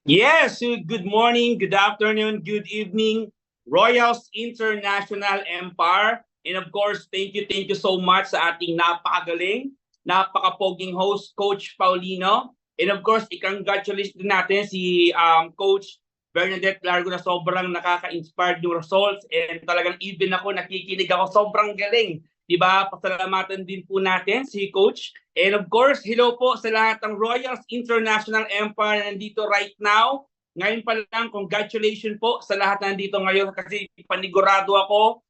Yes, good morning, good afternoon, good evening, Royals International Empire. And of course, thank you so much sa ating napakagaling, napakapoging host, Coach Paulino. And of course, i-congratulate din natin si Coach Bernadette Largo na sobrang nakaka-inspired yung results. And talagang even ako, nakikinig ako, sobrang galing. Diba? Pasalamatan din po natin si Coach. And of course, hello po sa lahat ng Royals International Empire na nandito right now. Ngayon pa lang, congratulations po sa lahat na nandito ngayon kasi panigurado ako.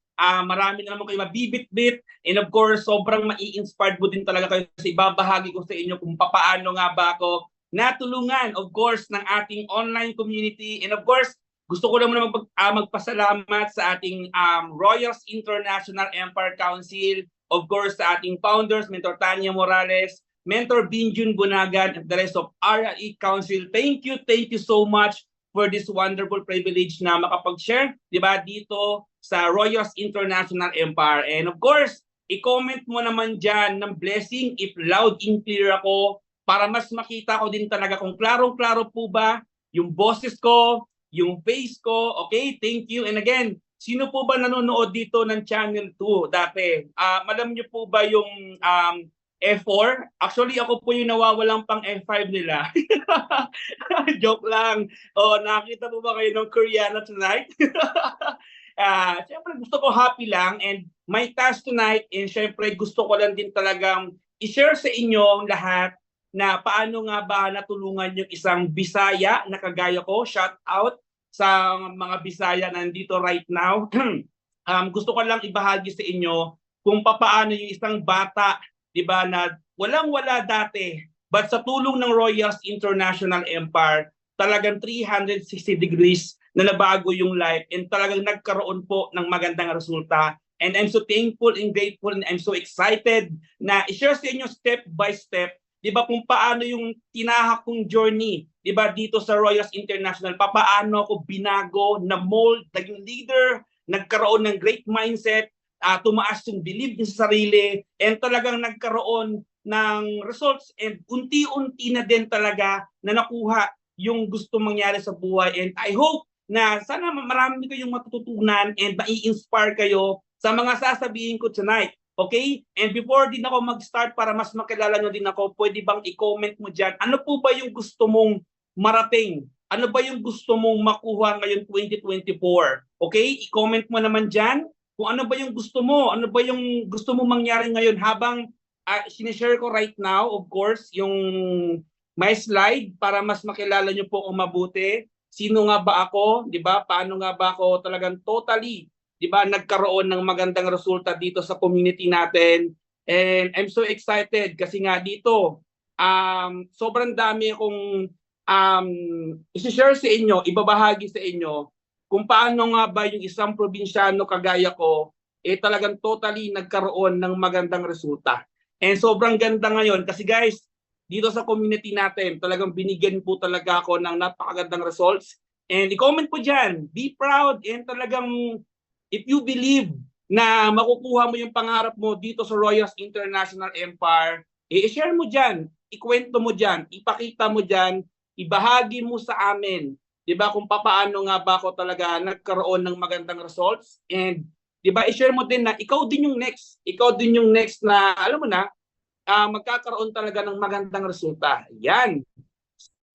Marami na naman kayo mabibit-bit. And of course, sobrang mai-inspired po din talaga kayo kasi ibabahagi ko sa inyo kung paano nga ba ako natulungan, of course, ng ating online community. And of course, gusto ko naman magpasalamat sa ating Royals International Empire Council, of course, sa ating founders, Mentor Tanya Morales, Mentor Binjun Bunagan, and the rest of RLE Council. Thank you so much for this wonderful privilege na makapag-share, di ba, dito sa Royals International Empire. And of course, i-comment mo naman dyan ng blessing if loud and clear ako para mas makita ko din talaga kung klarong-klaro po ba yung boses ko, yung face ko. Okay, thank you. And again, sino po ba nanonood dito ng Channel 2 dati? Alam niyo po ba yung F4? Actually, ako po yung nawawalang pang F5 nila. Joke lang. Nakita po ba kayo ng Koreana tonight? Siyempre, gusto ko happy lang and my task tonight and siyempre gusto ko lang din talagang i-share sa inyo lahat na paano nga ba natulungan yung isang Bisaya na kagaya ko. Shout out sa mga Bisaya na nandito right now. Gusto ko lang ibahagi sa inyo kung paano yung isang bata, di ba, na walang-wala dati, but sa tulong ng Royals International Empire, talagang 360 degrees na nabago yung life and talagang nagkaroon po ng magandang resulta. And I'm so thankful and grateful and I'm so excited na i-share sa inyo step by step, di ba, kung paano yung tinahak kong journey, di ba, dito sa Royals International, paano ako binago, na mold, naging leader, nagkaroon ng great mindset, tumaas yung belief sa sarili, and talagang nagkaroon ng results and unti-unti na din talaga na nakuha yung gusto mangyari sa buhay. And I hope na sana marami kayong matututunan and mai-inspire kayo sa mga sasabihin ko tonight. Okay? And before din ako mag-start para mas makilala nyo din ako, pwede bang i-comment mo dyan, ano po ba yung gusto mong marating? Ano ba yung gusto mong makuha ngayon 2024? Okay? I-comment mo naman dyan kung ano ba yung gusto mo, ano ba yung gusto mo mangyari ngayon habang sinishare ko right now, of course, yung my slide para mas makilala nyo po kung mabuti. Sino nga ba ako? Di ba? Paano nga ba ako talagang totally, di ba, nagkaroon ng magandang resulta dito sa community natin. And I'm so excited kasi nga dito, sobrang dami akong isi-share sa inyo, ibabahagi sa inyo kung paano nga ba yung isang probinsyano kagaya ko, talagang totally nagkaroon ng magandang resulta. And sobrang ganda ngayon kasi guys, dito sa community natin, talagang binigyan po talaga ako ng napakagandang results. And i-comment po dyan, be proud and talagang if you believe na makukuha mo yung pangarap mo dito sa Royals International Empire, i-share mo dyan, ikwento mo dyan, ipakita mo dyan, ibahagi mo sa amin. 'Di ba kung paano nga ba ako talaga nagkaroon ng magandang results and 'di ba i-share mo din na ikaw din yung next na alam mo na magkakaroon talaga ng magandang resulta. Yan.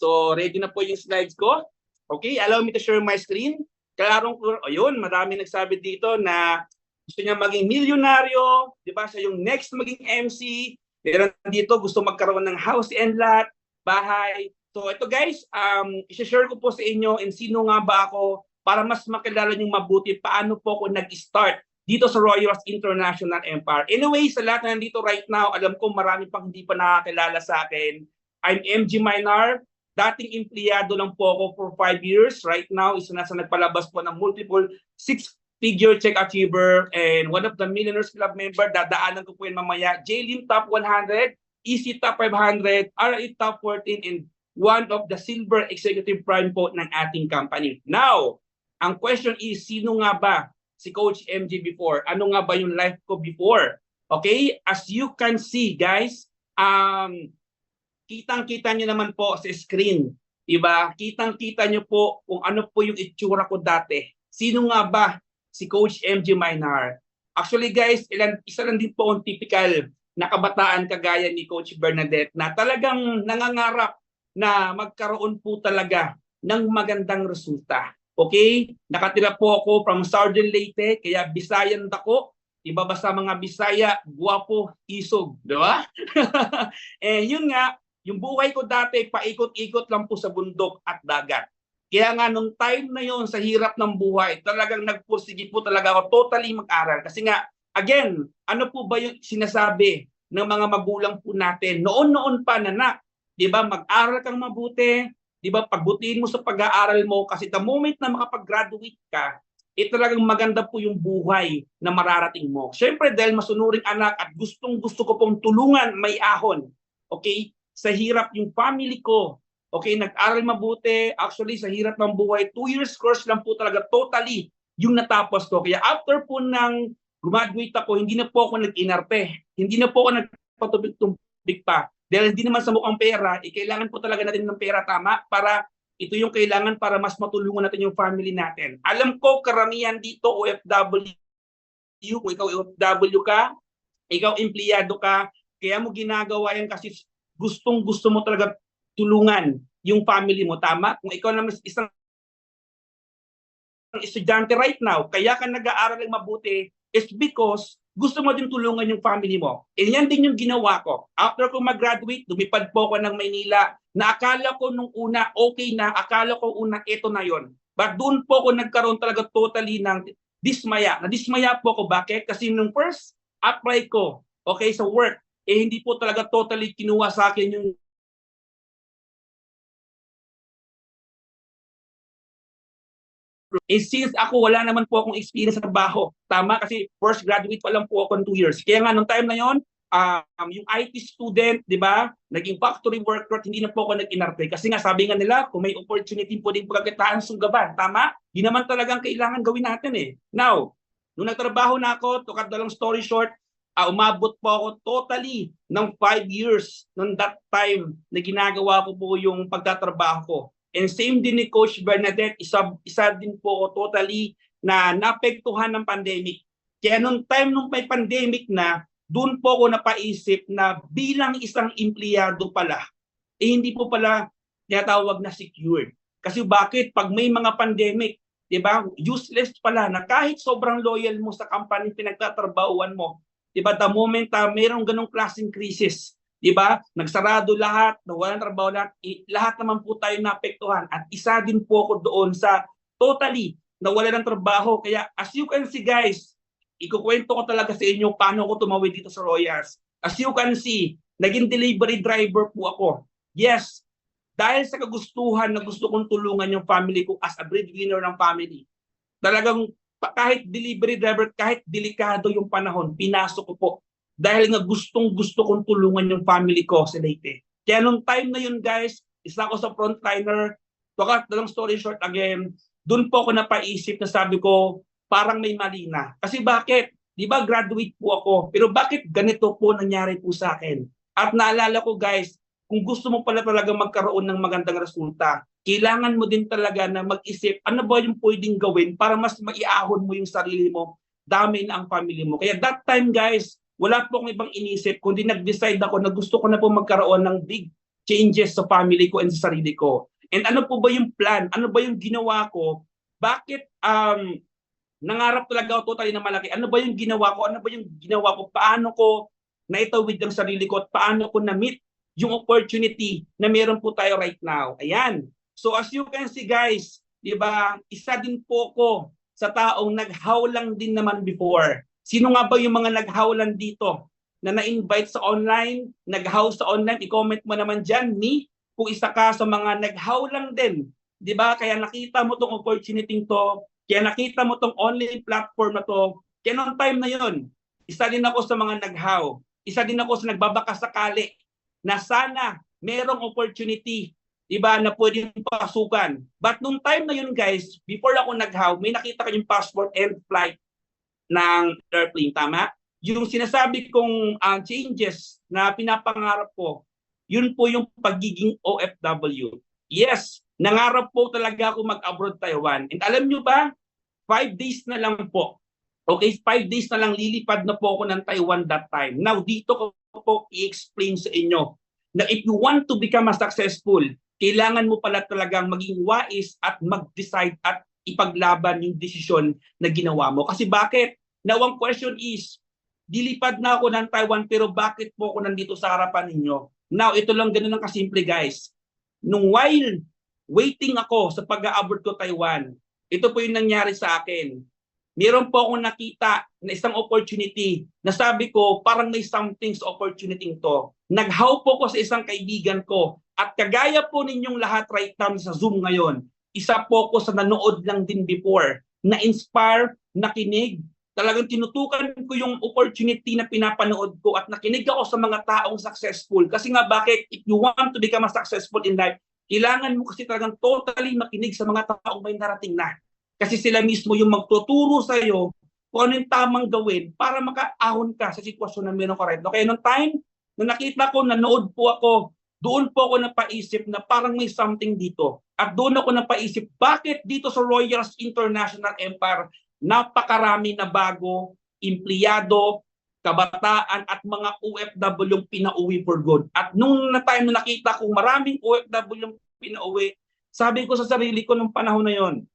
So ready na po yung slides ko. Okay, allow me to share my screen. Klarong ayun, marami nagsabi dito na gusto niya maging milyonaryo, 'di ba? Siya yung next maging MC. Meron dito gusto magkaroon ng house and lot, bahay. So ito guys, i-share ko po sa inyo and sino nga ba ako para mas makilala niyo mabuti paano po ako nag-start dito sa Royals International Empire. Anyway, sa lahat na nandito right now, alam ko marami pang hindi pa nakakilala sa akin. I'm MG Minar, dating empleyado lang po ako for 5 years. Right now, isa na sa nagpalabas po ng multiple 6-figure check achiever and one of the Millionaires Club member. Dadaanan ko po yun mamaya. JLIM Top 100, EC Top 500, RE Top 14, and one of the silver executive prime po ng ating company. Now, ang question is, sino nga ba si Coach MJ before? Ano nga ba yung life ko before? Okay? As you can see, guys, kitang-kita nyo naman po sa screen. Diba? Kitang-kita nyo po kung ano po yung itsura ko dati. Sino nga ba si Coach MJ Maynard? Actually guys, isa lang din po ang typical na kabataan kagaya ni Coach Bernadette na talagang nangangarap na magkaroon po talaga ng magandang resulta. Okay? Nakatira po ako from Southern Leyte, kaya Bisayan dako. Iba ba sa mga Bisaya, guwapo, isog. Diba? Yun nga, yung buhay ko dati, paikot-ikot lang po sa bundok at dagat. Kaya nga nung time na yon sa hirap ng buhay, talagang nagpursige po talaga ako totally mag-aral. Kasi nga, again, ano po ba yung sinasabi ng mga magulang po natin? Noon-noon pa nanak, di ba, mag-aral kang mabuti, di ba, pagbutihin mo sa pag-aaral mo kasi the moment na makapag-graduate ka, talagang maganda po yung buhay na mararating mo. Siyempre dahil masunuring anak at gustong-gusto ko pong tulungan may ahon. Okay? Sa hirap yung family ko. Okay, nag-aral mabuti. Actually, sa hirap ng buhay, 2 years course lang po talaga totally yung natapos ko. Kaya after po nang graduate ako, hindi na po ako nag-inarte. Hindi na po ako nagpatubig-tubig pa. Dahil hindi naman sa mukhang pera, kailangan po talaga natin ng pera tama para ito yung kailangan para mas matulungan natin yung family natin. Alam ko, karamihan dito, OFW, kung ikaw OFW ka, ikaw empleyado ka, kaya mo ginagawa yan kasi gustong-gusto mo talaga tulungan yung family mo. Tama? Kung ikaw naman isang estudyante right now, kaya ka nag-aaral ng mabuti, is because gusto mo din tulungan yung family mo. Yan din yung ginawa ko. After ko mag-graduate, lumipad po ako ng Maynila, na akala ko nung una, okay na, akala ko una, ito na yon. But doon po ako nagkaroon talaga totally ng dismaya. Nadismaya po ako. Bakit? Kasi nung first apply ko, okay, sa work, hindi po talaga totally kinuha sa akin yung since ako wala naman po akong experience sa trabaho. Tama, kasi first graduate pa lang po ako in 2 years. Kaya nga nung time na yon, yung IT student, di ba, naging factory worker, hindi na po ako nag-inarte. Kasi nga sabi nga nila, kung may opportunity po din pagkakitaan sunggaban, tama? Di naman talagang kailangan gawin natin eh. Now, nung nagtrabaho na ako, to cut the long story short, umabot po ako totally ng 5 years nung that time na ginagawa ko po yung pagtatrabaho ko. And same din ni Coach Bernadette, isa din po ako totally na naapektuhan ng pandemic. Kaya nung time nung may pandemic na, doon po ako napaisip na bilang isang empleyado pala, hindi po pala tinatawag na secured. Kasi bakit? Pag may mga pandemic, di ba, useless pala na kahit sobrang loyal mo sa company pinagtatrabahuan mo, di ba, the moment mayroong ganong klaseng crisis, di ba, nagsarado lahat, nawalan trabaho lahat, lahat naman po tayo naapektuhan. At isa din po ako doon sa totally nawalan ng trabaho. Kaya as you can see guys, ikukwento ko talaga sa inyo paano ako tumawid dito sa Royals. As you can see, naging delivery driver po ako. Yes, dahil sa kagustuhan na gusto kong tulungan yung family ko as a breadwinner ng family. Talagang kahit delivery driver, kahit delikado yung panahon, pinasok ko po. Dahil nga gustong-gusto kong tulungan yung family ko sa Leyte. Kaya nung time na yun guys, isa ako sa frontliner. To cut the long story short again, doon po ako napaisip na sabi ko, parang may mali na. Kasi bakit? Di ba graduate po ako, pero bakit ganito po nangyari po sa akin? At naalala ko guys, kung gusto mo pala talaga magkaroon ng magandang resulta, kailangan mo din talaga na mag-isip ano ba yung pwedeng gawin para mas maiahon mo yung sarili mo, dami na ang family mo. Kaya that time guys, wala po akong ibang inisip, kundi nag-decide ako na gusto ko na po magkaroon ng big changes sa family ko and sa sarili ko. And ano po ba yung plan? Ano ba yung ginawa ko? Bakit nangarap talaga ako totally na malaki? Ano ba yung ginawa ko? Ano ba yung ginawa ko? Paano ko naitawid ang sarili ko at paano ko na-meet yung opportunity na meron po tayo right now? Ayan. So as you can see guys, di ba, isa din po ko sa taong naghawlang din naman before. Sino nga ba yung mga naghawlan dito na na-invite sa online, naghaw sa online? I-comment mo naman dyan, me, kung isa ka sa mga naghawlang din. Di ba? Kaya nakita mo tong opportunity to, kaya nakita mo tong online platform na to, kaya noong time na yon, isa din ako sa mga naghaw. Isa din ako sa nagbabakasakali na sana merong opportunity, diba, na pwedeng pasukan. But nung time na yun guys, before ako naghaw, may nakita ko yung passport and flight ng airplane, tama? Yung sinasabi kong changes na pinapangarap ko, yun po yung pagiging OFW. Yes, nangarap po talaga ako mag-abroad Taiwan. And alam nyo ba, 5 days na lang po. Okay, 5 days na lang lilipad na po ako ng Taiwan that time. Now, dito ko po i-explain sa inyo na if you want to become a successful, kailangan mo pala talagang maging wais at mag-decide at ipaglaban yung desisyon na ginawa mo. Kasi bakit? Now, ang question is, dilipad na ako ng Taiwan pero bakit po ako nandito sa harapan ninyo? Now, ito lang ganun lang kasimple guys. Nung while waiting ako sa pag-abroad ko Taiwan, ito po yung nangyari sa akin. Meron po akong nakita na isang opportunity na sabi ko parang may something sa opportunity to. Naghaw po ko sa isang kaibigan ko at kagaya po ninyong lahat right now sa Zoom ngayon, isa po ko sa nanood lang din before, na-inspire, nakinig, talagang tinutukan ko yung opportunity na pinapanood ko at nakinig ako sa mga taong successful. Kasi nga bakit? If you want to become a successful in life, kailangan mo kasi talagang totally makinig sa mga taong may narating na. Kasi sila mismo yung magtuturo sa iyo kung ano yung tamang gawin para makaahon ka sa sitwasyon na meron ka right. Okay, nung time na nakita ko, nanood po ako, doon po ako napaisip na parang may something dito. At doon ako napaisip, bakit dito sa Royals International Empire, napakarami na bago, empleyado, kabataan at mga OFW yung pinauwi for good. At nung time na nakita ko maraming OFW yung pinauwi, sabi ko sa sarili ko nung panahon na yon,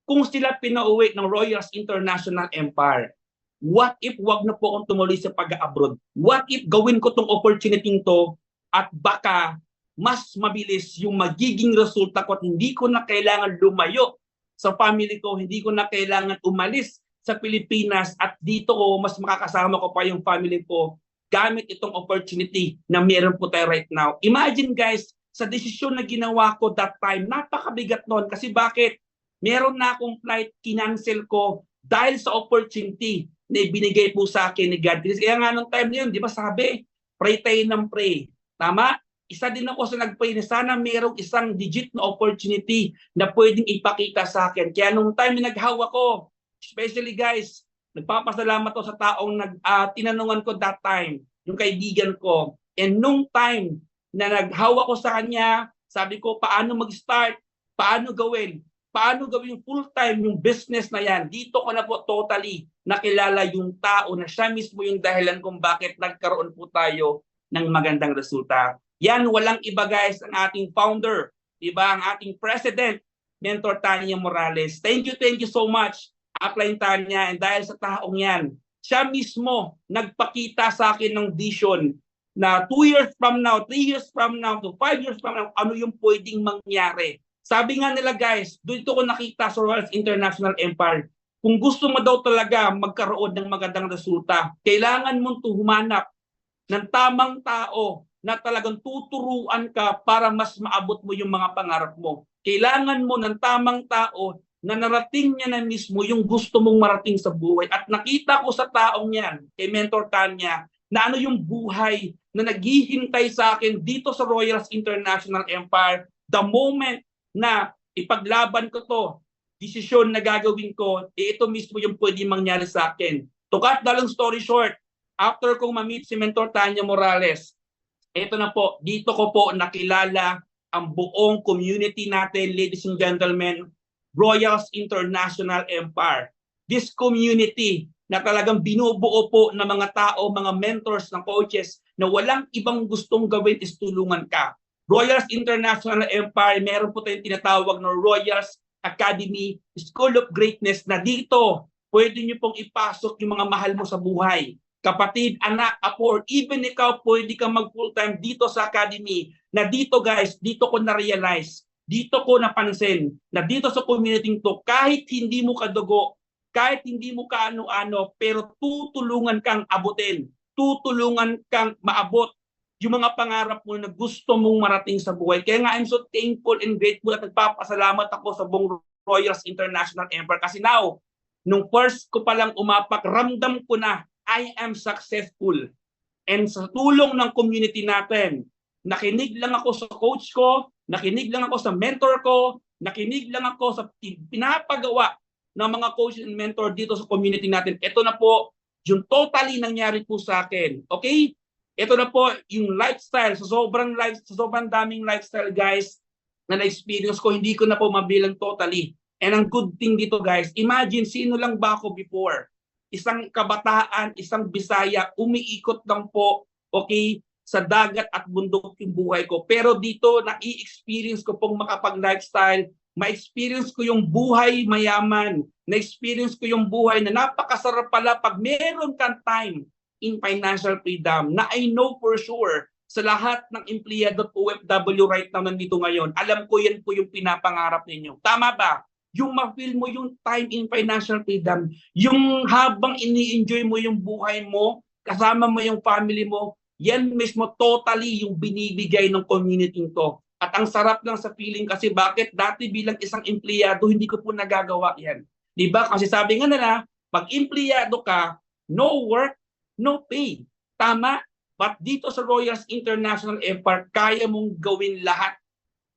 kung sila pinauwi ng Royals International Empire, what if wag na po akong tumuloy sa pag-abroad? What if gawin ko tong opportunity to at baka mas mabilis yung magiging resulta ko at hindi ko na kailangan lumayo sa family ko, hindi ko na kailangan umalis sa Pilipinas at dito ko mas makakasama ko pa yung family ko gamit itong opportunity na meron po tayo right now. Imagine guys, sa desisyon na ginawa ko that time, napakabigat noon kasi bakit? Meron na akong flight, kinancel ko dahil sa opportunity na ibinigay po sa akin ni God. Kaya nga nung time na yun, di ba sabi, pray tayo ng pray. Tama? Isa din ako sa nag-pray na sana mayroong isang digit na opportunity na pwedeng ipakita sa akin. Kaya nung time na naghawa ko, especially guys, nagpapasalamat ko sa taong tinanungan ko that time, yung kaibigan ko. And nung time na naghawa ko sa kanya, sabi ko, paano mag-start? Paano gawin? Paano gawin full-time yung business na yan? Dito ko na po totally nakilala yung tao na siya mismo yung dahilan kung bakit nagkaroon po tayo ng magandang resulta. Yan, walang iba guys, ang ating founder, diba? Ang ating president, Mentor Tanya Morales. Thank you so much, Upline Tanya. And dahil sa taong yan, siya mismo nagpakita sa akin ng vision na 2 years from now, 3 years from now, to 5 years from now, ano yung pwedeng mangyari. Sabi nga nila guys, dito ko nakita sa Royals International Empire, kung gusto mo daw talaga magkaroon ng magandang resulta, kailangan mong humanap ng tamang tao na talagang tuturuan ka para mas maabot mo yung mga pangarap mo. Kailangan mo ng tamang tao na narating niya na mismo yung gusto mong marating sa buhay. At nakita ko sa taong yan, kay Mentor Tanya, na ano yung buhay na naghihintay sa akin dito sa Royals International Empire the moment na ipaglaban ko to, desisyon na gagawin ko, ito mismo yung pwede mangyari sa akin. To cut the long story short, after kong ma-meet si Mentor Tanya Morales, ito na po, dito ko po nakilala ang buong community natin, ladies and gentlemen, Royals International Empire. This community na talagang binubuo po ng mga tao, mga mentors, ng coaches na walang ibang gustong gawin is tulungan ka. Royals International Empire, meron po tayong tinatawag na Royals Academy, School of Greatness na dito pwede nyo pong ipasok yung mga mahal mo sa buhay. Kapatid, anak, apo, or even ikaw pwede ka mag full-time dito sa academy na dito guys, dito ko na-realize, dito ko napansin na dito sa community to, kahit hindi mo kadugo, kahit hindi mo kaano-ano, pero tutulungan kang abutin, tutulungan kang maabot yung mga pangarap mo na gusto mong marating sa buhay. Kaya nga I'm so thankful and grateful at nagpapasalamat ako sa buong Royals International Empire. Kasi now, nung first ko palang umapak, ramdam ko na I am successful. And sa tulong ng community natin, nakinig lang ako sa coach ko, nakinig lang ako sa mentor ko, nakinig lang ako sa pinapagawa ng mga coach and mentor dito sa community natin. Ito na po, yung totally nangyari po sa akin. Okay? Ito na po yung lifestyle, sa sobrang daming lifestyle guys, na na-experience ko, hindi ko na po mabilang totally. And ang good thing dito guys, imagine sino lang ba ako before? Isang kabataan, isang Bisaya, umiikot lang po, okay, sa dagat at bundok yung buhay ko. Pero dito, na-i-experience ko pong makapag-lifestyle, ma-experience ko yung buhay mayaman, na-experience ko yung buhay na napakasarap pala pag meron kang time in financial freedom, na I know for sure sa lahat ng empleyado at OFW right now nandito ngayon, alam ko yan po yung pinapangarap ninyo. Tama ba? Yung ma-feel mo yung time in financial freedom, yung habang ini-enjoy mo yung buhay mo, kasama mo yung family mo, yan mismo totally yung binibigay ng community to. At ang sarap lang sa feeling kasi bakit dati bilang isang empleyado, hindi ko po nagagawa yan. Diba? Kasi sabi nga nila, pag empleyado ka, no work, no pay. Tama? But dito sa Royals International Empire, kaya mong gawin lahat.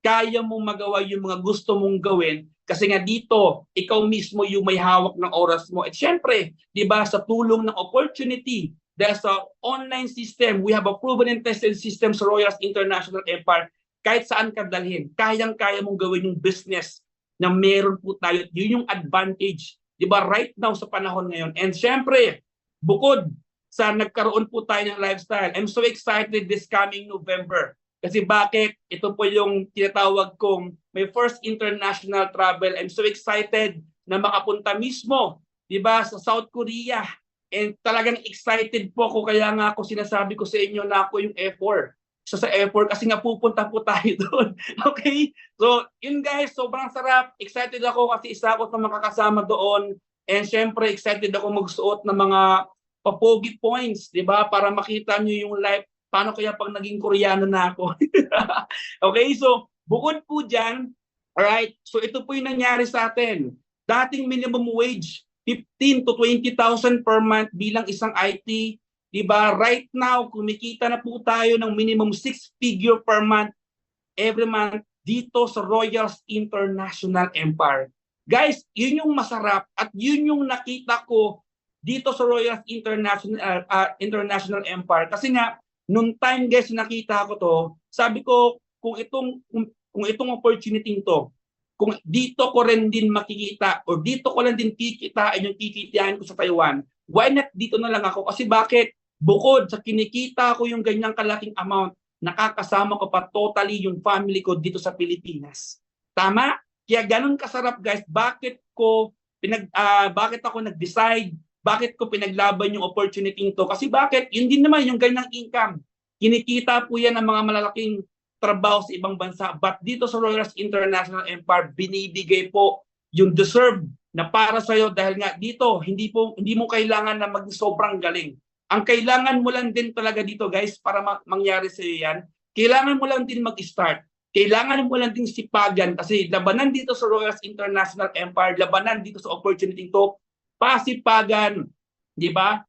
Kaya mong magawa yung mga gusto mong gawin kasi nga dito, ikaw mismo yung may hawak ng oras mo. At syempre, di ba, sa tulong ng opportunity, dahil sa online system, we have a proven and tested system sa Royals International Empire, kahit saan ka dalhin, kayang-kaya mong gawin yung business na meron po tayo. Yun yung advantage, di ba, right now sa panahon ngayon. And syempre, bukod sa nagkaroon po tayo ng lifestyle, I'm so excited this coming November. Kasi bakit? Ito po yung tinatawag kong my first international travel. I'm so excited na makapunta mismo, di ba, sa South Korea. And talagang excited po ako, kaya nga ako sinasabi ko sa inyo na ako yung F4. Sa F4 kasi nga pupunta po tayo doon. Okay? So, yun guys, sobrang sarap. Excited ako kasi isa ako sa makakasama doon. And syempre, excited ako magsuot ng mga papogi points, di ba? Para makita nyo yung life. Paano kaya pag naging Koreano na ako? Okay, so bukod po dyan, alright, so ito po yung nangyari sa atin. Dating minimum wage, 15 to 20,000 per month bilang isang IT. Diba? Right now, kumikita na po tayo ng minimum 6-figure per month every month dito sa Royals International Empire. Guys, yun yung masarap at yun yung nakita ko dito sa Royals International Empire. Kasi nga, nung time guys nakita ko to, sabi ko kung itong opportunity to, kung dito ko rin din makikita o dito ko lang din kikitain yung kikitain ko sa Taiwan, why not dito na lang ako? Kasi bakit? Bukod sa kinikita ko yung ganyang kalaking amount, nakakasama ko pa totally yung family ko dito sa Pilipinas. Tama? Kaya ganun kasarap guys, bakit ako nag-decide, bakit ko pinaglaban yung opportunity to? Kasi bakit? Yun din naman yung ganyang income. Kinikita po yan ng mga malalaking trabaho sa ibang bansa. But dito sa Royals International Empire, binibigay po yung deserve na para sa'yo dahil nga dito, hindi mo kailangan na mag-sobrang galing. Ang kailangan mo lang din talaga dito guys para mangyari sa'yo yan, kailangan mo lang din mag-start. Kailangan mo lang din sipagan kasi labanan dito sa Royals International Empire, labanan dito sa opportunity to, pasipagan, di ba?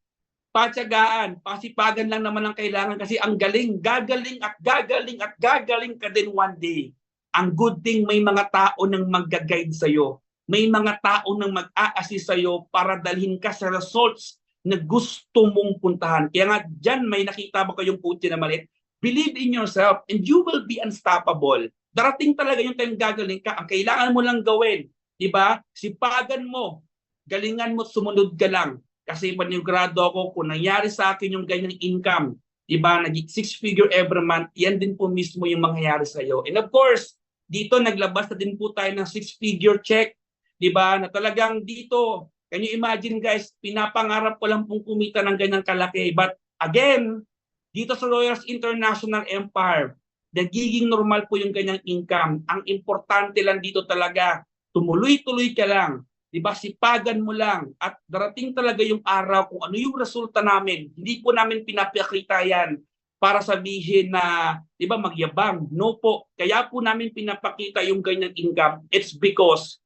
Patsagaan, pasipagan lang naman ang kailangan kasi ang galing, gagaling at gagaling at gagaling ka din one day. Ang good thing, may mga tao nang mag-guide sa'yo. May mga tao nang mag-a-assist sa'yo para dalhin ka sa results na gusto mong puntahan. Kaya nga dyan may nakita ba kayong quote na maliit? Believe in yourself and you will be unstoppable. Darating talaga yung tayong gagaling ka. Ang kailangan mo lang gawin, di ba? Sipagan mo. Galingan mo, sumunod ka lang. Kasi panigurado ako kung nangyari sa akin yung ganyang income, diba, naging 6-figure every month, yan din po mismo yung mangyayari sa iyo. And of course, dito naglabas na din po tayo ng 6-figure check, diba, na talagang dito, can you imagine guys, pinapangarap ko lang pong kumita ng ganyang kalaki. But again, dito sa Royals International Empire, nagiging normal po yung ganyang income. Ang importante lang dito talaga, tumuloy-tuloy ka lang. Diba, sipagan mo lang at darating talaga yung araw kung ano yung resulta namin. Hindi po namin pinapakita yan para sabihin na, diba, magyabang. No po. Kaya po namin pinapakita yung ganyang income. It's because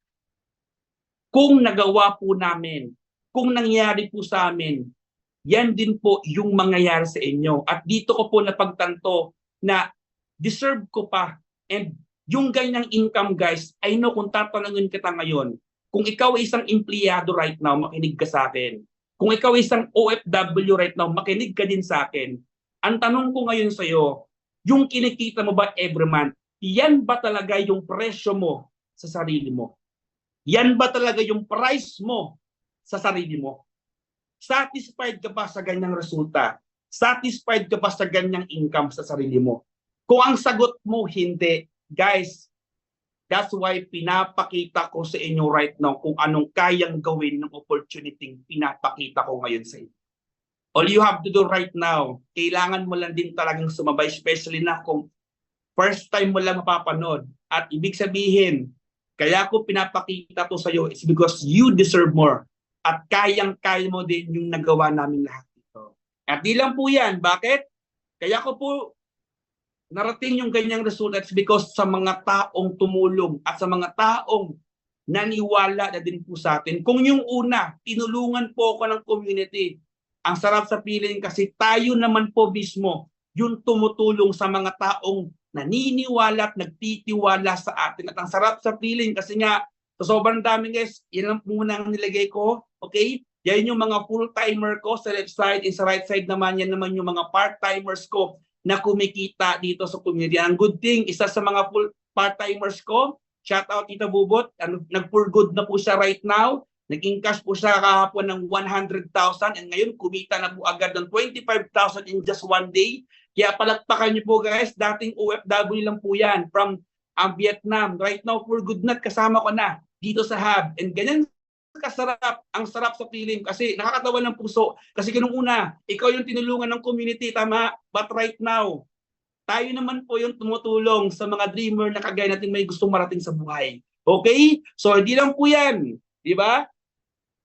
kung nagawa po namin, kung nangyari po sa amin, yan din po yung mangyayari sa inyo. At dito ko po napagtanto na deserve ko pa. And yung ganyang income guys, I know kung tatanungin kita ngayon, kung ikaw ay isang empleyado right now, makinig ka sa akin. Kung ikaw ay isang OFW right now, makinig ka din sa akin. Ang tanong ko ngayon sa iyo, yung kinikita mo ba every month, yan ba talaga yung presyo mo sa sarili mo? Yan ba talaga yung price mo sa sarili mo? Satisfied ka ba sa ganyang resulta? Satisfied ka ba sa ganyang income sa sarili mo? Kung ang sagot mo hindi, guys, that's why pinapakita ko sa inyo right now kung anong kayang gawin ng opportunity pinapakita ko ngayon sa inyo. All you have to do right now, kailangan mo lang din talagang sumabay, especially na kung first time mo lang mapapanood. At ibig sabihin, kaya ko pinapakita to sa iyo is because you deserve more. At kayang-kaya mo din yung nagawa namin lahat dito. At di lang po yan. Bakit? Kaya ko po narating yung ganyang resulta because sa mga taong tumulong at sa mga taong naniwala na din po sa atin. Kung yung una, tinulungan po ako ng community. Ang sarap sa feeling kasi tayo naman po mismo yung tumutulong sa mga taong naniniwala at nagtitiwala sa atin. At ang sarap sa feeling kasi nga, so sobrang dami guys, yan lang muna ang nilagay ko. Okay? Yan yung mga full-timer ko sa left side. And sa right side naman, yan naman yung mga part-timers ko na kumikita dito sa community. Ang good thing, isa sa mga full part-timers ko, shout out Tita Bubot, nag-for good na po siya right now. Naging cash po siya kahapon ng 100,000 and ngayon kumita na po agad ng 25,000 in just one day. Kaya palakpakan niyo po guys, dating OFW lang po yan from Vietnam. Right now, for good na kasama ko na dito sa hub. And ganyan kasarap, ang sarap sa feeling kasi nakakatawa ng puso. Kasi kanung una, ikaw yung tinulungan ng community, tama? But right now, tayo naman po yung tumutulong sa mga dreamer na kagaya natin may gustong marating sa buhay. Okay? So, hindi lang po yan. Di ba?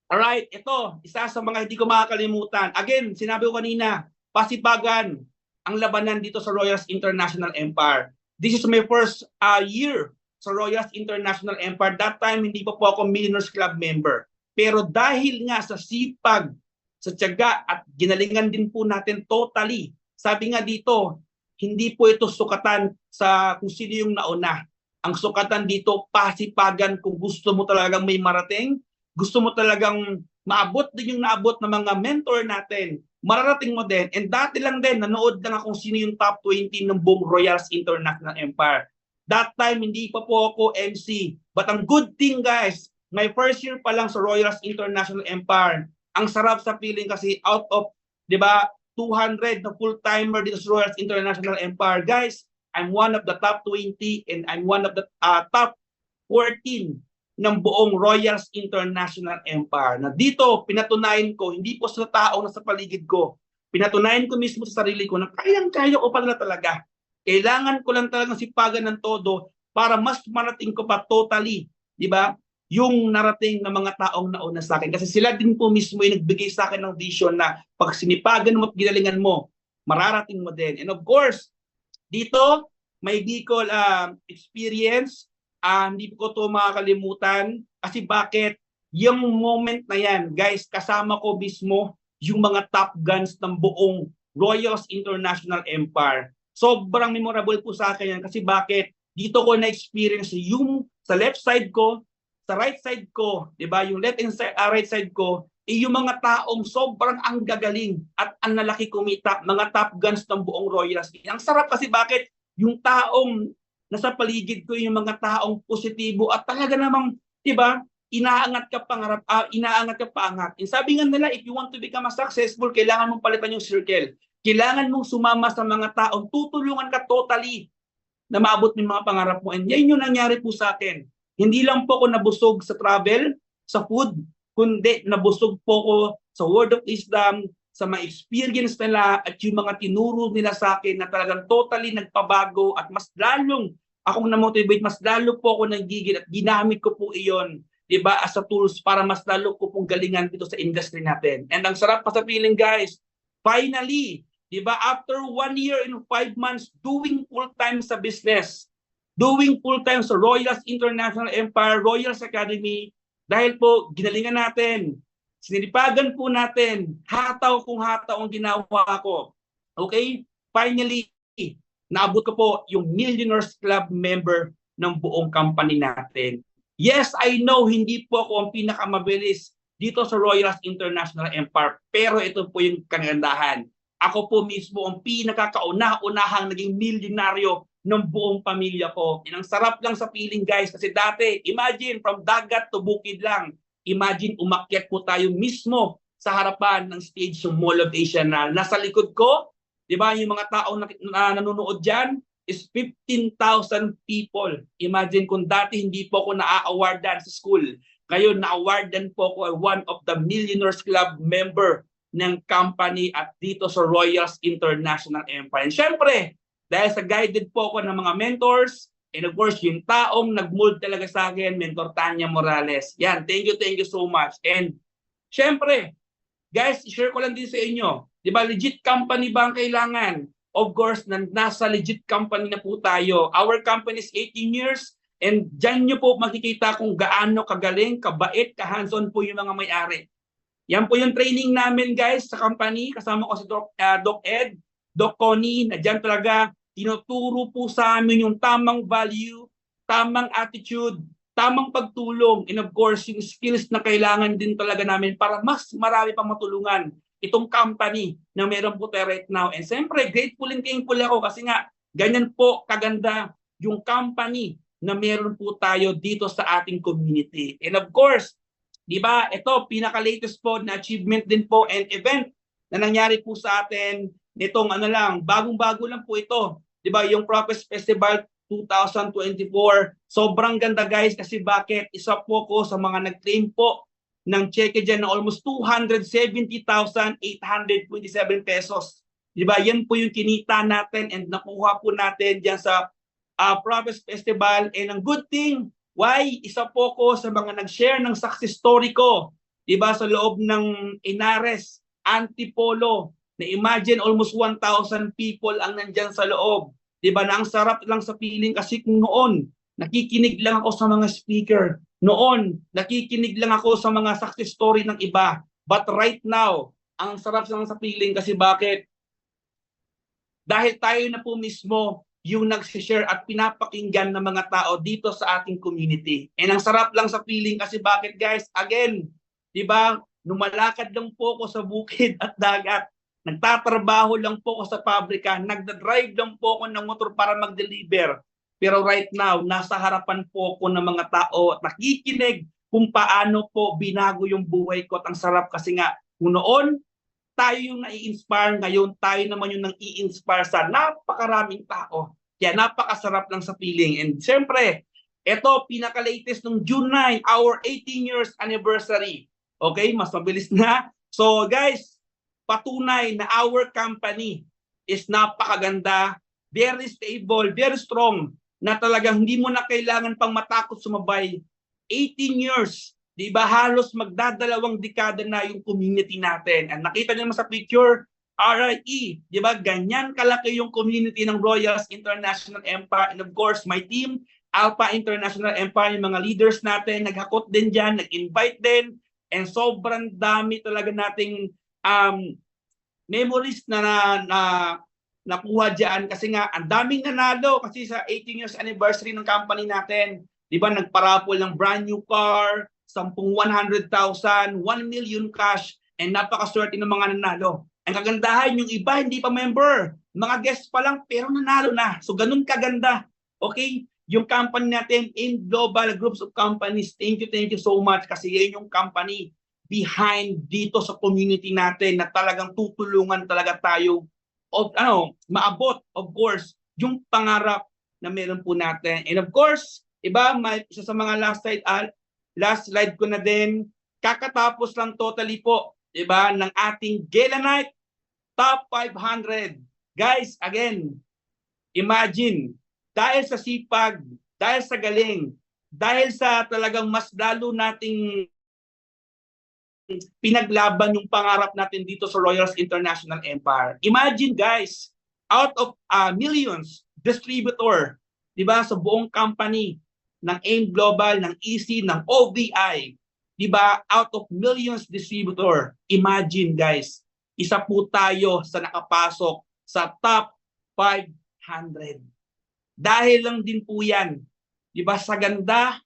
Alright, ito, isa sa mga hindi ko makakalimutan. Again, sinabi ko kanina, pasipagan ang labanan dito sa Royals International Empire. This is my first year sa Royals International Empire. That time, hindi pa po ako Millionaires Club member. Pero dahil nga sa sipag, sa tiyaga at ginalingan din po natin totally. Sabi nga dito, hindi po ito sukatan sa kung sino yung nauna. Ang sukatan dito, pasipagan kung gusto mo talagang may marating, gusto mo talagang maabot din yung naabot ng mga mentor natin, mararating mo din. And dati lang din, nanood lang akong sino yung top 20 ng buong Royals International Empire. That time, hindi pa po ako MC. But ang good thing guys, my first year pa lang sa Royals International Empire, ang sarap sa feeling kasi out of, di ba, 200 na full-timer dito sa Royals International Empire. Guys, I'm one of the top 20 and I'm one of the top 14 ng buong Royals International Empire. Na dito, pinatunayan ko, hindi po sa taong nasa paligid ko, pinatunayan ko mismo sa sarili ko na kayang-kaya ko pala talaga. Kailangan ko lang talagang sipagan ng todo para mas marating ko pa totally, di ba? Yung narating ng mga taong nauna sa akin. Kasi sila din po mismo yung nagbigay sa akin ng vision na pag sinipagan mo at ginalingan mo, mararating mo din. And of course, dito, may Bicol experience. Hindi ko ito makakalimutan. Kasi bakit? Yung moment na yan, guys, kasama ko mismo yung mga top guns ng buong Royals International Empire. Sobrang memorable po sa akin yan. Kasi bakit? Dito ko na-experience yung sa left side ko, sa right side ko, di ba? Yung left and right side ko, yung mga taong sobrang ang gagaling at ang nalaki kumita, mga top guns ng buong Royals. Ang sarap kasi bakit? Yung taong nasa paligid ko, yung mga taong positibo at talaga namang, di ba, inaangat ka pangarap, inaangat ka paangat. And sabi nga nila, if you want to become a successful, kailangan mong palitan yung circle. Kailangan mong sumama sa mga taong tutulungan ka totally na maabot ng mga pangarap mo. And yan yung nangyari po sa akin. Hindi lang po ako nabusog sa travel, sa food, kundi nabusog po ako sa word of wisdom, sa mga experience nila at yung mga tinuro nila sa akin na talagang totally nagpabago at mas lalong akong na-motivate, mas lalo po ako nagigil at ginamit ko po iyon, di ba, as a tools para mas lalo ko pong galingan dito sa industry natin. And ang sarap pa sa feeling guys, finally, di ba, after 1 year and 5 months doing full-time sa business, doing full-time sa Royals International Empire, Royals Academy, dahil po ginalingan natin, sinilipagan po natin, hataw kung hataw ang ginawa ko. Okay? Finally, naabot ko po yung Millionaires Club member ng buong company natin. Yes, I know, hindi po ako ang pinakamabilis dito sa Royals International Empire, pero ito po yung kagandahan. ako po mismo ang pinakakauna-unahang naging milyonaryo ng buong pamilya ko. And ang sarap lang sa feeling guys kasi dati, imagine from dagat to bukid lang. Imagine umakyat po tayo mismo sa harapan ng stage ng Mall of Asia na nasa likod ko, di ba yung mga tao na nanonood dyan is 15,000 people. Imagine kung dati hindi po ako na-awardan sa school. Ngayon, na-awardan po ako one of the Millionaires Club member ng company at dito sa Royals International Empire. And syempre, dahil sa guided po ako ng mga mentors, and of course, yung taong nag-mold talaga sa akin, Mentor Tanya Morales. Yan, thank you so much. And syempre, guys, share ko lang din sa inyo. Di ba, legit company ba ang kailangan? Of course, nasa legit company na po tayo. Our company is 18 years and dyan nyo po makikita kung gaano kagaling, kabait, kahands-on po yung mga may-ari. Yan po yung training namin guys sa company. Kasama ko si Doc Ed, Doc Connie, na dyan talaga tinuturo po sa amin yung tamang value, tamang attitude, tamang pagtulong, and of course, yung skills na kailangan din talaga namin para mas marami pang matulungan itong company na meron po tayo right now. And siyempre, grateful and thankful ako kasi nga, ganyan po kaganda yung company na meron po tayo dito sa ating community. And of course, di ba, ito, pinaka-latest po na achievement din po and event na nangyari po sa atin nitong bagong-bago lang po ito. Di ba, yung Propest Festival 2024. Sobrang ganda guys kasi bakit? Isa po ko sa mga nag-claim po ng cheque dyan na almost 270,827 pesos. Di ba, yan po yung kinita natin and nakuha po natin dyan sa Propest Festival. And ang good thing, why? Isa po ko sa mga nag-share ng success story ko, diba, sa loob ng Inares, Antipolo, na imagine almost 1,000 people ang nandyan sa loob. Diba, na ang sarap lang sa feeling kasi kung noon, nakikinig lang ako sa mga speaker. Noon, nakikinig lang ako sa mga success story ng iba. But right now, ang sarap lang sa feeling kasi bakit? Dahil tayo na po mismo yung nag-share at pinapakinggan ng mga tao dito sa ating community. And ang sarap lang sa feeling kasi bakit guys? Again, di ba, numalakad lang po ako sa bukid at dagat. Nagtatrabaho lang po ako sa pabrika. Nagda-drive lang po ako ng motor para mag-deliver. Pero right now, nasa harapan po ako ng mga tao at nakikinig kung paano po binago yung buhay ko. At ang sarap kasi nga, kung noon, tayo yung nai-inspire, ngayon tayo naman yung nang i-inspire sa napakaraming tao. Kaya napakasarap lang sa feeling. And siyempre, ito pinaka-latest nung June 9, our 18 years anniversary. Okay, mas mabilis na. So guys, patunay na our company is napakaganda, very stable, very strong, na talagang hindi mo na kailangan pang matakot sumabay. 18 years. Di ba halos magdadalawang dekada na yung community natin. And nakita niyo naman sa picture, RIE, di ba ganyan kalaki yung community ng Royals International Empire. And of course, my team, Alpha International Empire, yung mga leaders natin, naghakot din dyan, nag-invite din. And sobrang dami talaga nating memories na nakuha dyan. Kasi nga, ang daming nanalo kasi sa 18 years anniversary ng company natin. Di ba nagparapol ng brand new car, 100,000, 1 million cash, and napakaswerte ng mga nanalo. Ang kagandahan, yung iba hindi pa member, mga guests pa lang pero nanalo na. So ganun kaganda. Okay? Yung company natin in global groups of companies, thank you so much kasi yan yung company behind dito sa community natin na talagang tutulungan talaga tayo of maabot, of course, yung pangarap na meron po natin. And of course, iba, isa sa mga last slide ko na din, kakatapos lang totally po, diba, ng ating Gala Night Top 500. Guys, again, imagine, dahil sa sipag, dahil sa galing, dahil sa talagang mas lalo nating pinaglaban yung pangarap natin dito sa Royals International Empire. Imagine guys, out of millions distributor, diba, sa buong company, ng AIM Global, ng EC, ng OVI, di ba, out of millions distributor, imagine guys, isa po tayo sa nakapasok sa top 500. Dahil lang din po yan, di ba, sa ganda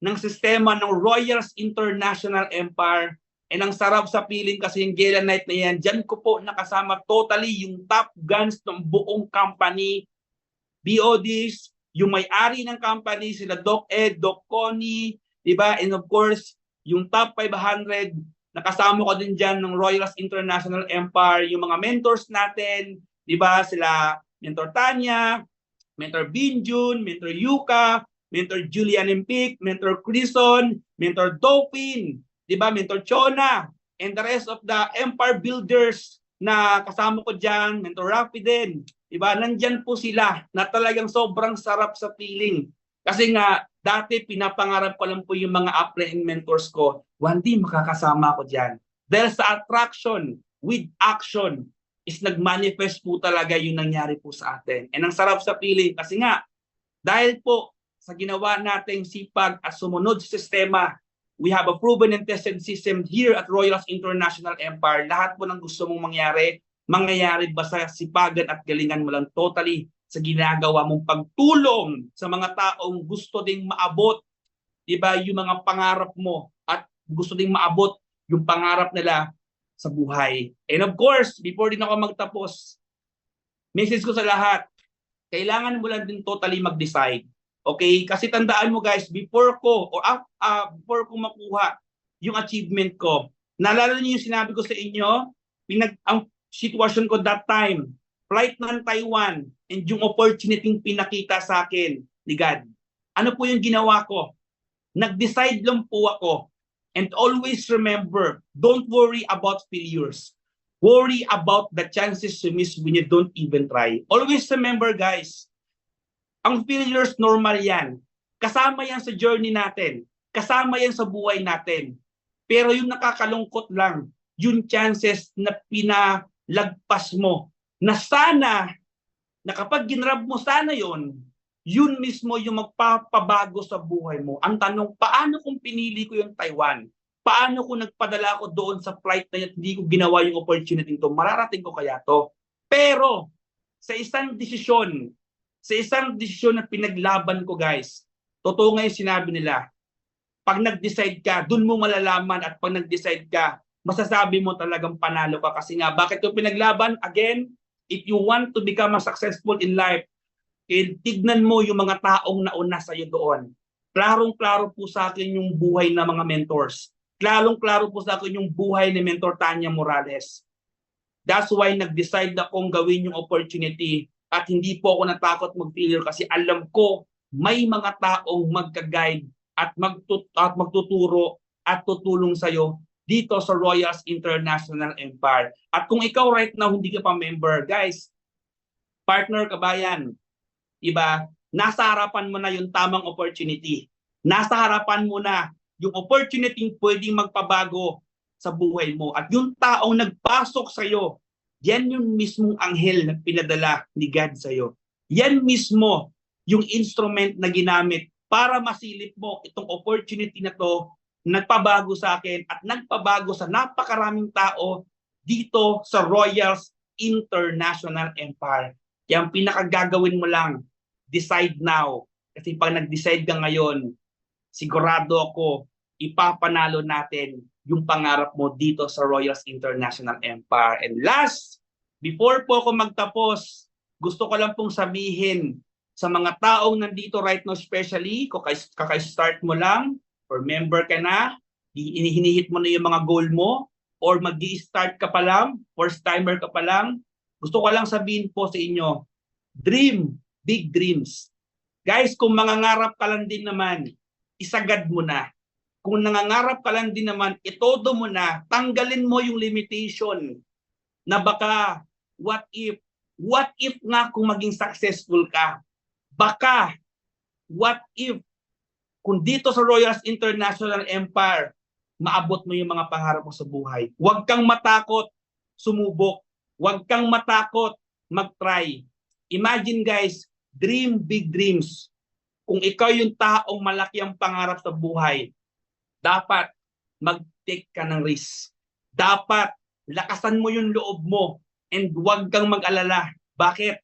ng sistema ng Royals International Empire, And ang sarap sa piling kasi yung gala night na yan, dyan ko po nakasama totally yung top guns ng buong company, BODs, yung may-ari ng company, sila Doc Ed, Doc Connie, diba? And of course, yung top 500, nakasama ko din dyan ng Royals International Empire, yung mga mentors natin, diba? Sila Mentor Tanya, Mentor Binjun, Mentor Yuka, Mentor Julian Empik, Mentor Crison, Mentor Dopin, diba? Mentor Chona, and the rest of the Empire Builders na kasama ko dyan, Mentor Rafi din, diba? Nandyan po sila na talagang sobrang sarap sa feeling. Kasi nga, dati pinapangarap ko lang po yung mga upline and mentors ko, one day makakasama ko dyan. Dahil sa attraction with action, is nag-manifest po talaga yung nangyari po sa atin. And ang sarap sa feeling kasi nga, dahil po sa ginawa nating sipag at sumunod sa sistema, we have a proven and tested system here at Royals International Empire. Lahat po ng gusto mong mangyari, mangyayari basta sipagan at galingan mo lang totally sa ginagawa mong pagtulong sa mga taong gusto ding maabot, diba, yung mga pangarap mo at gusto ding maabot yung pangarap nila sa buhay. And of course, before din ako magtapos, message ko sa lahat, kailangan mo lang din totally mag-decide. Okay? Kasi tandaan mo guys, before ko makuha yung achievement ko, naalala niyo yung sinabi ko sa inyo, ang sitwasyon ko that time, flight ng Taiwan, and yung opportunity pinakita sa akin ni God. Ano po yung ginawa ko? Nag-decide lang po ako. And always remember, don't worry about failures. Worry about the chances you miss when you don't even try. Always remember guys, ang failures normal yan. Kasama yan sa journey natin. Kasama yan sa buhay natin. Pero yung nakakalungkot lang, yung chances na pinalagpas mo, na sana, na kapag ginrab mo sana yon, yun mismo yung magpapabago sa buhay mo. Ang tanong, paano kung pinili ko yung Taiwan? Paano kung nagpadala ko doon sa flight na yun, hindi ko ginawa yung opportunity to? Mararating ko kaya to? Pero, sa isang desisyon na pinaglaban ko guys, totoo nga yung sinabi nila, pag nag-decide ka, dun mo malalaman at pag nag-decide ka, masasabi mo talagang panalo ka. Kasi nga, bakit ko pinaglaban? Again, if you want to become a successful in life, tignan mo yung mga taong nauna sa iyo doon. Klarong-klaro po sa akin yung buhay ng mga mentors. Klarong-klaro po sa akin yung buhay ni Mentor Tanya Morales. That's why nag-decide akong gawin yung opportunity at hindi po ako natakot mag-failure kasi alam ko may mga taong magka-guide at magtuturo at tutulong sa iyo dito sa Royals International Empire. At kung ikaw right now hindi ka pa member, guys, partner, kabayan, iba, nasa harapan mo na yung tamang opportunity. Nasa harapan mo na yung opportunity pwedeng magpabago sa buhay mo. At yung taong nagpasok sa iyo, yan yung mismong anghel na pinadala ni God sa iyo. Yan mismo yung instrument na ginamit para masilip mo itong opportunity na to, nagpabago sa akin at nagpabago sa napakaraming tao dito sa Royals International Empire. Kaya ang pinakagagawin mo lang, decide now. Kasi pag nag-decide ka ngayon, sigurado ako, ipapanalo natin yung pangarap mo dito sa Royals International Empire. And last, before po ako magtapos, gusto ko lang pong sabihin sa mga taong nandito right now, especially, kaka-start mo lang, or member ka na, hinihit mo na yung mga goal mo, or mag-i-start ka pa lang, first timer ka pa lang, gusto ko lang sabihin po sa inyo, dream big dreams. Guys, kung mangangarap ka lang din naman, isagad mo na. Kung nangangarap ka lang din naman, itodo mo na, tanggalin mo yung limitation na baka, what if nga kung maging successful ka? Baka, what if kung dito sa Royals International Empire, maabot mo yung mga pangarap mo sa buhay. Huwag kang matakot sumubok. Huwag kang matakot mag-try. Imagine guys, dream big dreams. Kung ikaw yung taong malaki ang pangarap sa buhay, dapat mag-take ka ng risk. Dapat lakasan mo yung loob mo and huwag kang mag-alala. Bakit?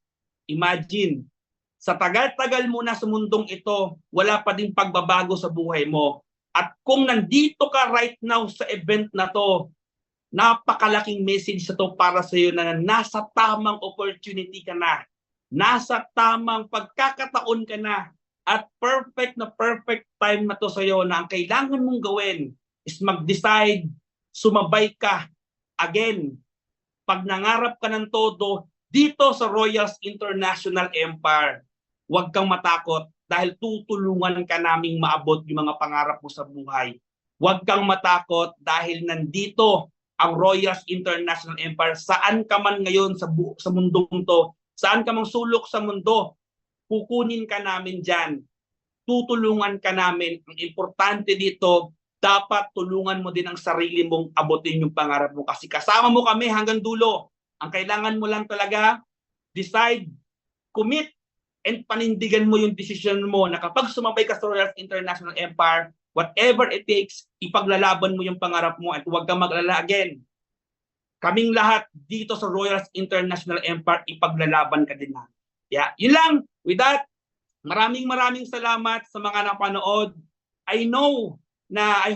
Imagine, sa tagal-tagal mo na sa mundong ito, wala pa din pagbabago sa buhay mo. At kung nandito ka right now sa event na to, napakalaking message sa to para sa iyo na nasa tamang opportunity ka na. Nasa tamang pagkakataon ka na. At perfect time na to sa iyo na ang kailangan mong gawin is mag-decide, sumabay ka. Again, pag nangarap ka ng todo dito sa Royals International Empire, huwag kang matakot dahil tutulungan ka naming maabot yung mga pangarap mo sa buhay. Huwag kang matakot dahil nandito ang Royals International Empire. Saan ka man ngayon sa mundong to, saan ka mang sulok sa mundo, kukunin ka namin dyan. Tutulungan ka namin. Ang importante dito, dapat tulungan mo din ang sarili mong abutin yung pangarap mo. Kasi kasama mo kami hanggang dulo. Ang kailangan mo lang talaga, decide, commit, and panindigan mo yung decision mo na kapag sumabay ka sa Royals International Empire, whatever it takes, ipaglalaban mo yung pangarap mo at huwag kang mag-alala again. Kaming lahat dito sa Royals International Empire, ipaglalaban ka din na. Yeah, yun lang. With that, maraming salamat sa mga napanood. I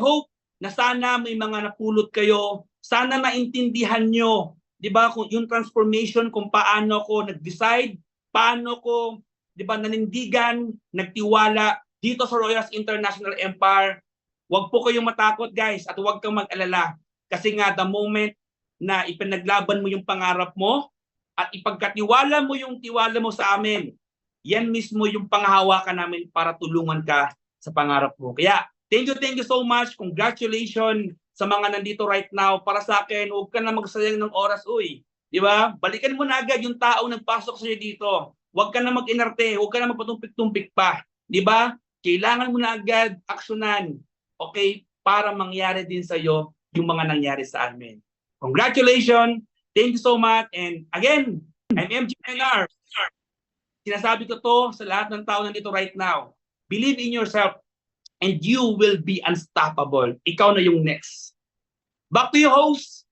hope na sana may mga napulot kayo. Sana naintindihan nyo, di ba, kung yung transformation, kung paano ko nag-decide, paano ko, di ba, nanindigan, nagtiwala dito sa Royals International Empire. Huwag po kayong matakot, guys, at huwag kang mag-alala. Kasi nga, the moment na ipinaglaban mo yung pangarap mo at ipagkatiwala mo yung tiwala mo sa amin, yan mismo yung panghahawakan namin para tulungan ka sa pangarap mo. Kaya, thank you so much. Congratulations sa mga nandito right now. Para sa akin, huwag ka na magsayang ng oras, uy. Di ba? Balikan mo na agad yung tao nagpasok sa'yo dito. Huwag ka na mag-inarte, huwag ka na magpatumpik-tumpik pa. Di ba? Kailangan mo na agad aksyonan. Okay? Para mangyari din sa'yo yung mga nangyari sa amin. Congratulations. Thank you so much. And again, I'm MGNR. Sinasabi ko to sa lahat ng tao nandito right now. Believe in yourself and you will be unstoppable. Ikaw na yung next. Back to you, host.